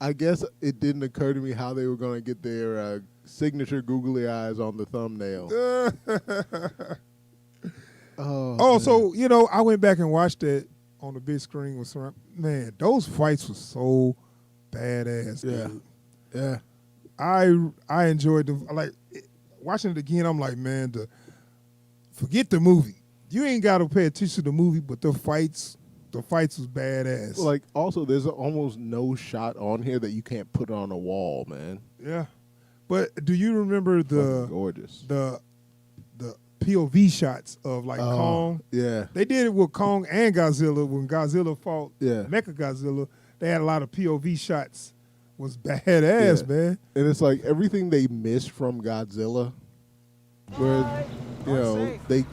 I guess it didn't occur to me how they were going to get their signature googly eyes on the thumbnail. So I went back and watched it on the big screen with some. Man, those fights were so badass. Yeah, dude. yeah. I enjoyed them. Like watching it again. I'm like, man, forget the movie. You ain't got to pay attention to the movie, but the fights was badass. Like also, there's almost no shot on here that you can't put on a wall, man. Yeah, but do you remember gorgeous the POV shots of like Kong? Yeah, they did it with Kong and Godzilla when Godzilla fought Mecha Godzilla. They had a lot of POV shots. Was badass, man. And it's like everything they missed from Godzilla, where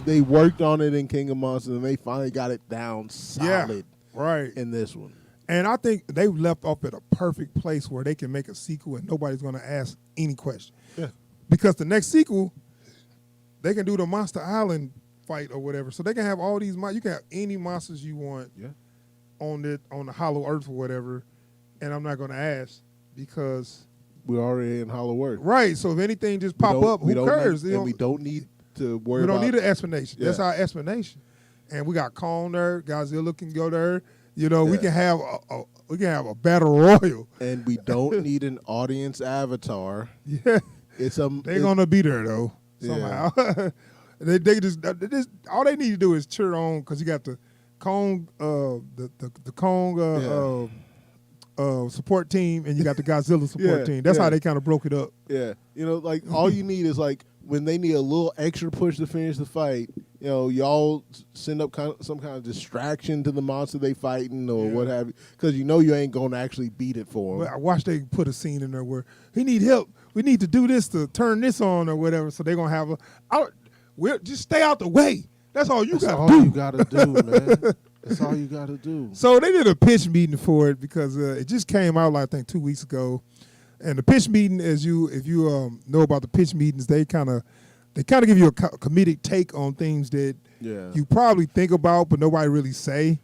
they worked on it in King of Monsters and they finally got it down solid. Right. In this one. And I think they left off at a perfect place where they can make a sequel and nobody's going to ask any question. Yeah. Because the next sequel, they can do the Monster Island fight or whatever. So they can have all these you can have any monsters you want on the Hollow Earth or whatever. And I'm not going to ask because we're already in Hollow Earth. Right. So if anything just pop up, who cares? We don't need to worry about it. We don't need an explanation. Yeah. That's our explanation. And we got Kong there. Godzilla can go there. We can have a battle royal. And we don't need an audience avatar. Yeah. They're gonna be there though somehow. Yeah. they just all they need to do is cheer on because you got the Kong the Kong support team and you got the Godzilla support team. That's how they kind of broke it up. Yeah, like all you need is like when they need a little extra push to finish the fight. Y'all send up some kind of distraction to the monster they fighting or what have you, because you ain't gonna actually beat it for them. Well, I watched they put a scene in there where he need help. We need to do this to turn this on or whatever. So they're gonna have we'll just stay out the way. That's all you gotta do. You gotta do, man. That's all you gotta do. So they did a pitch meeting for it because it just came out, I think, 2 weeks ago. And the pitch meeting, if you know about the pitch meetings, they kind of give you a comedic take on things that you probably think about, but nobody really say.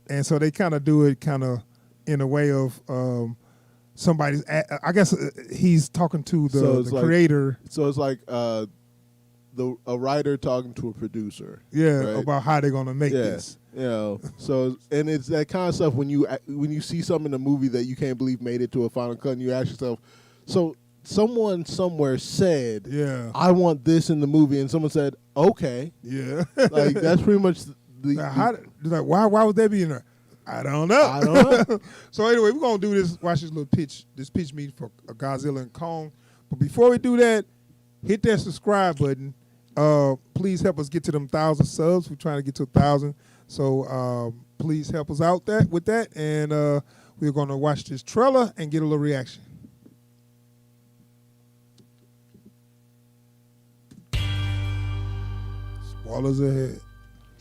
And so they kind of do it in a way of somebody's. I guess he's talking to the creator. So it's like a writer talking to a producer. Yeah, right? about how they're gonna make this. So and it's that kind of stuff when you see something in a movie that you can't believe made it to a final cut, and you ask yourself, so someone somewhere said, I want this in the movie, and someone said, okay. Yeah. Like that's pretty much why would they be in there? I don't know. So anyway, we're gonna do this. Watch this pitch meeting for Godzilla and Kong. But before we do that, hit that subscribe button. Please help us get to them 1,000 subs. We're trying to get to 1,000. So please help us out with that. And we're going to watch this trailer and get a little reaction. Spoilers ahead.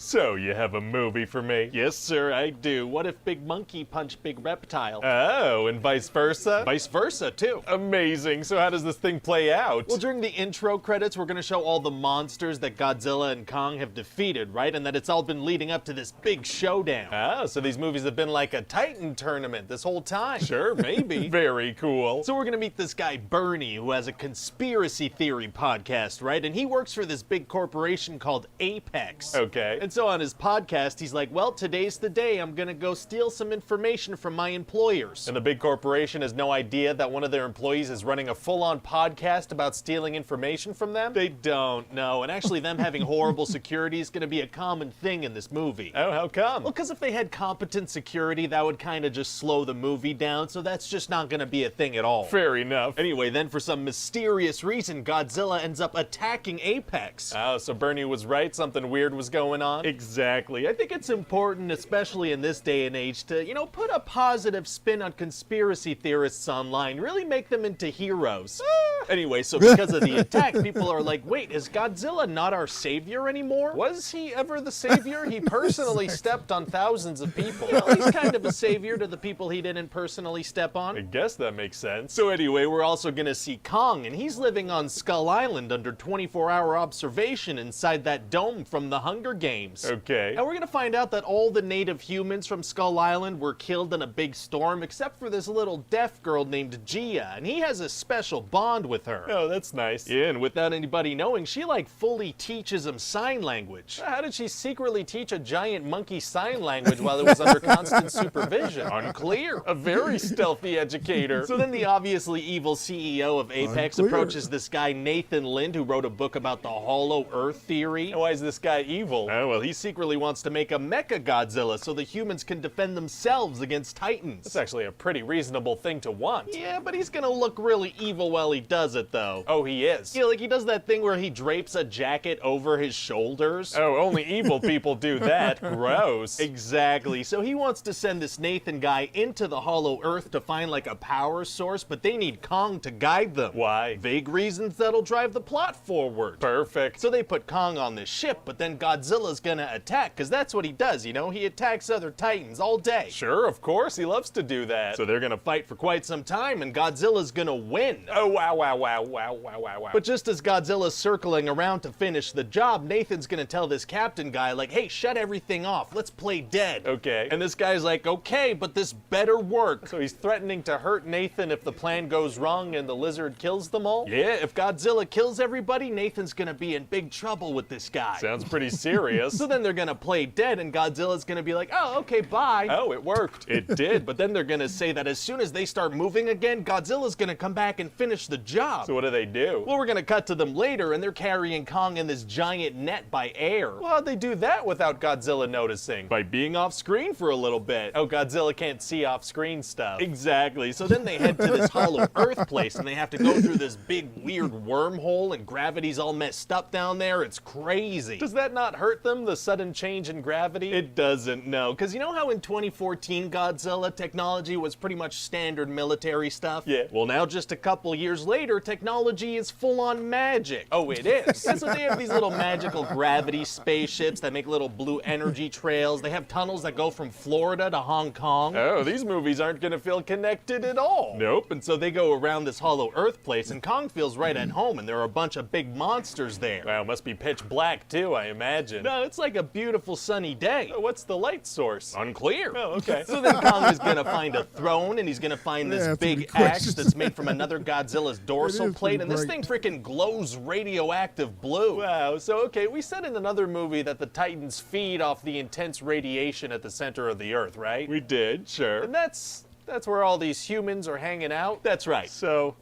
So, you have a movie for me? Yes, sir, I do. What if Big Monkey punched Big Reptile? Oh, and vice versa? Vice versa, too. Amazing. So how does this thing play out? Well, during the intro credits, we're going to show all the monsters that Godzilla and Kong have defeated, right? And that it's all been leading up to this big showdown. Oh, so these movies have been like a Titan tournament this whole time. Sure, maybe. Very cool. So we're going to meet this guy, Bernie, who has a conspiracy theory podcast, right? And he works for this big corporation called Apex. Okay. And so on his podcast, he's like, well, today's the day I'm gonna go steal some information from my employers. And the big corporation has no idea that one of their employees is running a full-on podcast about stealing information from them? They don't know. And actually them having horrible security is gonna be a common thing in this movie. Oh, how come? Well, because if they had competent security, that would kind of just slow the movie down, so that's just not gonna be a thing at all. Fair enough. Anyway, then for some mysterious reason, Godzilla ends up attacking Apex. Oh, so Bernie was right, something weird was going on? Exactly. I think it's important, especially in this day and age, to, put a positive spin on conspiracy theorists online, really make them into heroes. Anyway, so because of the attack, people are like, wait, is Godzilla not our savior anymore? Was he ever the savior? He personally stepped on thousands of people. Well, he's kind of a savior to the people he didn't personally step on. I guess that makes sense. So anyway, we're also gonna see Kong, and he's living on Skull Island under 24-hour observation inside that dome from the Hunger Games. Okay. And we're gonna find out that all the native humans from Skull Island were killed in a big storm, except for this little deaf girl named Gia, and he has a special bond with her. Oh, that's nice. Yeah, and without anybody knowing, she like fully teaches him sign language. How did she secretly teach a giant monkey sign language while it was under constant supervision? Unclear. A very stealthy educator. So then the obviously evil CEO of Apex Unclear. approaches this guy Nathan Lind, who wrote a book about the Hollow Earth theory. And why is this guy evil? Oh, well, he secretly wants to make a Mecha Godzilla so the humans can defend themselves against Titans. That's actually a pretty reasonable thing to want. Yeah, but he's gonna look really evil while he does it, though. Oh, he is. Yeah, like he does that thing where he drapes a jacket over his shoulders. Oh, only evil people do that. Gross. Exactly. So he wants to send this Nathan guy into the Hollow Earth to find like a power source, but they need Kong to guide them. Why? Vague reasons that'll drive the plot forward. Perfect. So they put Kong on this ship, but then Godzilla's gonna attack, because that's what he does, you know? He attacks other Titans all day. Sure, of course, he loves to do that. So they're gonna fight for quite some time, and Godzilla's gonna win. Oh, wow, wow, wow, wow, wow, wow, wow. But just as Godzilla's circling around to finish the job, Nathan's gonna tell this captain guy, like, hey, shut everything off, let's play dead. Okay. And this guy's like, okay, but this better work. So he's threatening to hurt Nathan if the plan goes wrong and the lizard kills them all? Yeah, if Godzilla kills everybody, Nathan's gonna be in big trouble with this guy. Sounds pretty serious. So then they're gonna play dead, and Godzilla's gonna be like, oh, okay, bye. Oh, it worked. It did, but then they're gonna say that as soon as they start moving again, Godzilla's gonna come back and finish the job. So what do? Well, we're gonna cut to them later, and they're carrying Kong in this giant net by air. Well, how'd they do that without Godzilla noticing? By being off screen for a little bit. Oh, Godzilla can't see off-screen stuff. Exactly. So then they head to this Hollow Earth place, and they have to go through this big weird wormhole, and gravity's all messed up down there. It's crazy. Does that not hurt them, the sudden change in gravity? It doesn't, no. Because you know how in 2014 Godzilla technology was pretty much standard military stuff? Yeah. Well, now just a couple years later, technology is full-on magic. Oh, it is? Yeah, so they have these little magical gravity spaceships that make little blue energy trails. They have tunnels that go from Florida to Hong Kong. Oh, these movies aren't gonna feel connected at all. Nope, and so they go around this Hollow Earth place, and Kong feels right at home, and there are a bunch of big monsters there. Wow, must be pitch black too, I imagine. No, it's like a beautiful sunny day. Oh, what's the light source? Unclear. Oh, okay. So then Kong is gonna find a throne, and he's gonna find Yeah, this that's big pretty axe questions. that's made from another Godzilla's dorsal is plate, pretty and this thing great. freaking glows radioactive blue. Wow, so okay, we said in another movie that the Titans feed off the intense radiation at the center of the Earth, right? We did, sure. And that's where all these humans are hanging out? That's right. So,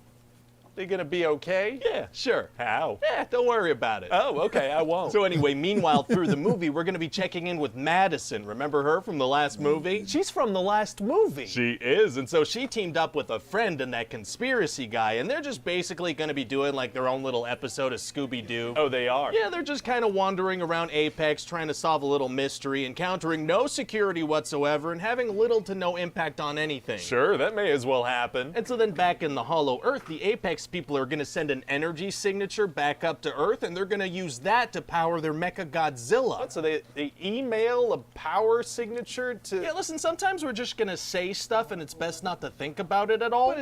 they gonna be okay? Yeah, sure. How? Yeah, don't worry about it. Oh, okay, I won't. So anyway, meanwhile, through the movie, we're going to be checking in with Madison. Remember her from the last movie? She's from the last movie. She is, and so she teamed up with a friend and that conspiracy guy, and they're just basically going to be doing like their own little episode of Scooby-Doo. Oh, they are? Yeah, they're just kind of wandering around Apex, trying to solve a little mystery, encountering no security whatsoever, and having little to no impact on anything. Sure, that may as well happen. And so then back in the Hollow Earth, the Apex people are going to send an energy signature back up to Earth, and they're going to use that to power their Mecha Godzilla. What, so they email a power signature to... Yeah, listen, sometimes we're just going to say stuff, and it's best not to think about it at all. But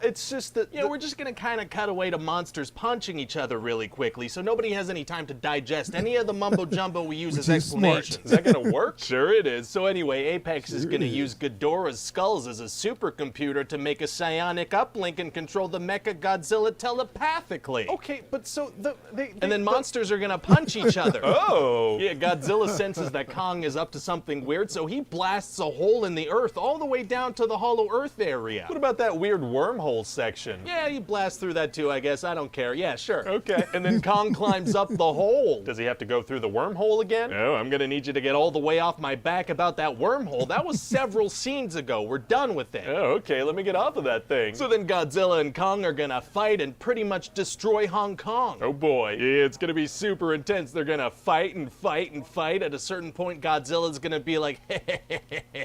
it's just that... You know, we're just going to kind of cut away to monsters punching each other really quickly, so nobody has any time to digest any of the mumbo-jumbo we use as Which is smart. explanations. Is that gonna work? Sure it is. So anyway, Apex is Sure going to it is. use Ghidorah's skulls as a supercomputer to make a psionic uplink and control the Mecha Godzilla telepathically. Okay, but so And then monsters are going to punch each other. Oh! Yeah, Godzilla senses that Kong is up to something weird, so he blasts a hole in the earth all the way down to the Hollow Earth area. What about that weird wormhole section? Yeah, he blasts through that too, I guess. I don't care. Yeah, sure. Okay. And then Kong climbs up the hole. Does he have to go through the wormhole again? No, I'm gonna need you to get all the way off my back about that wormhole. That was several scenes ago. We're done with it. Oh, okay, let me get off of that thing. So then Godzilla and Kong are gonna fight and pretty much destroy Hong Kong. Oh boy, it's gonna be super intense. They're gonna fight and fight and fight. At a certain point, Godzilla's gonna be like,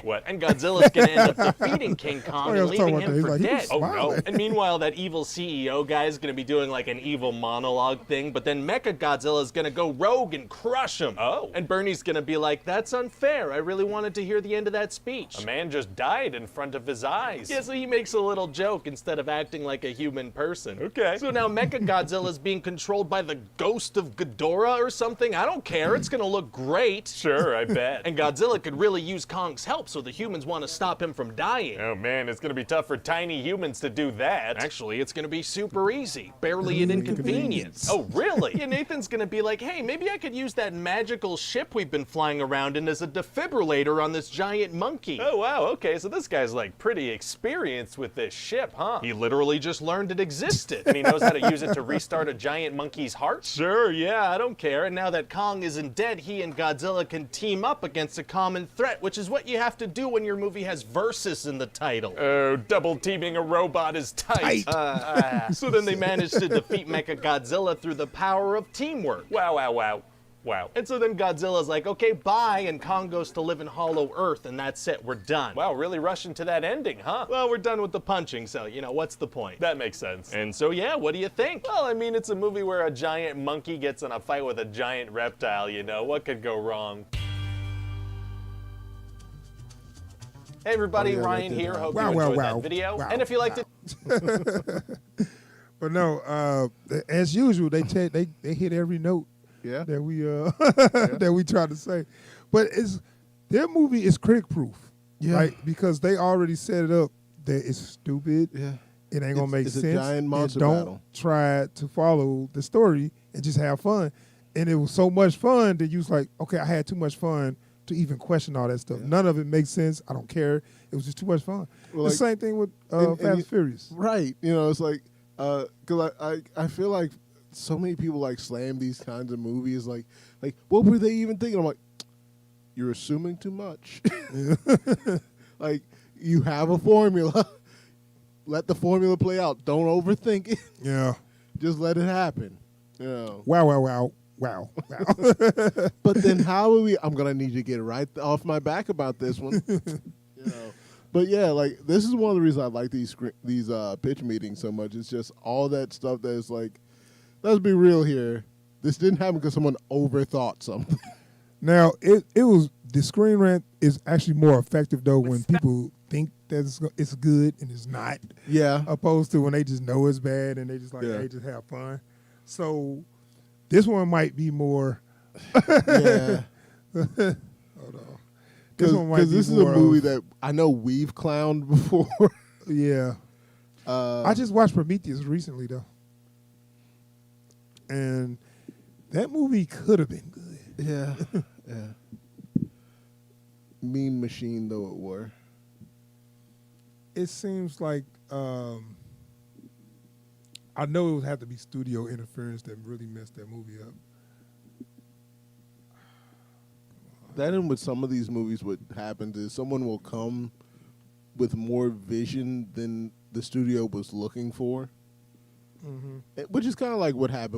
what? And Godzilla's gonna end up defeating King Kong and leaving him for dead. Oh no! And meanwhile, that evil CEO guy is gonna be doing like an evil monologue thing, but then Mechagodzilla's gonna go rogue and crush him. Oh. And Bernie's gonna be like, that's unfair. I really wanted to hear the end of that speech. A man just died in front of his eyes. Yeah, so he makes a little joke instead of acting like a human person. Okay. So now Mechagodzilla's being controlled by the ghost of Ghidorah or something. I don't care. It's gonna look great. Sure, I bet. And Godzilla could really use Kong's help, so the humans want to stop him from dying. Oh man, it's gonna be tough for tiny humans to do that. Actually, it's gonna be super easy. Barely an inconvenience. Oh, really? Yeah, Nathan's gonna be like, hey, maybe I could use that magical ship we've been flying around in as a defibrillator on this giant monkey. Oh wow, okay, so this guy's like pretty experienced with this ship, huh? He literally just learned it existed. And he knows how to use it to restart a giant monkey's heart? Sure, yeah, I don't care. And now that Kong isn't dead, he and Godzilla can team up against a common threat, which is what you have to do when your movie has versus in the title. Oh, double teaming a robot is tight. So then they manage to defeat Mechagodzilla through the power of teamwork. Wow, wow, wow. Wow. And so then Godzilla's like, okay, bye, and Kong goes to live in Hollow Earth, and that's it, we're done. Wow, really rushing to that ending, huh? Well, we're done with the punching, so, you know, what's the point? That makes sense. And so, yeah, what do you think? Well, I mean, it's a movie where a giant monkey gets in a fight with a giant reptile, you know? What could go wrong? Hey everybody, Ryan here. Hope you enjoyed that video. And if you liked it... But no, as usual, they hit every note that we that we try to say. But their movie is critic proof. Yeah. Right? Because they already set it up that it's stupid. Yeah. It ain't gonna make it's sense. A giant monster don't battle. try to follow the story and just have fun. And it was so much fun that you was like, okay, I had too much fun to even question all that stuff. Yeah. None of it makes sense. I don't care. It was just too much fun. Well, the like, same thing with Fast and Furious. Right. You know, it's like, because I feel like so many people like slam these kinds of movies. Like what were they even thinking? I'm like, you're assuming too much. Like, you have a formula. Let the formula play out. Don't overthink it. Yeah. Just let it happen. You know. Wow. But then how are we? I'm gonna need you to get right off my back about this one. You know. But yeah, like this is one of the reasons I like these pitch meetings so much. It's just all that stuff that is like, let's be real here. This didn't happen because someone overthought something. Now it was the Screen Rant is actually more effective though when people think that it's good and it's not. Yeah. Opposed to when they just know it's bad and they just like they just have fun. So this one might be more. Yeah. Hold on. Because this is a movie that I know we've clowned before. Yeah. I just watched Prometheus recently, though. And that movie could have been good. Yeah. Yeah. Mean machine, though it were. It seems like I know it would have to be studio interference that really messed that movie up. That and with some of these movies, what happens is someone will come with more vision than the studio was looking for, which is kind of like what happened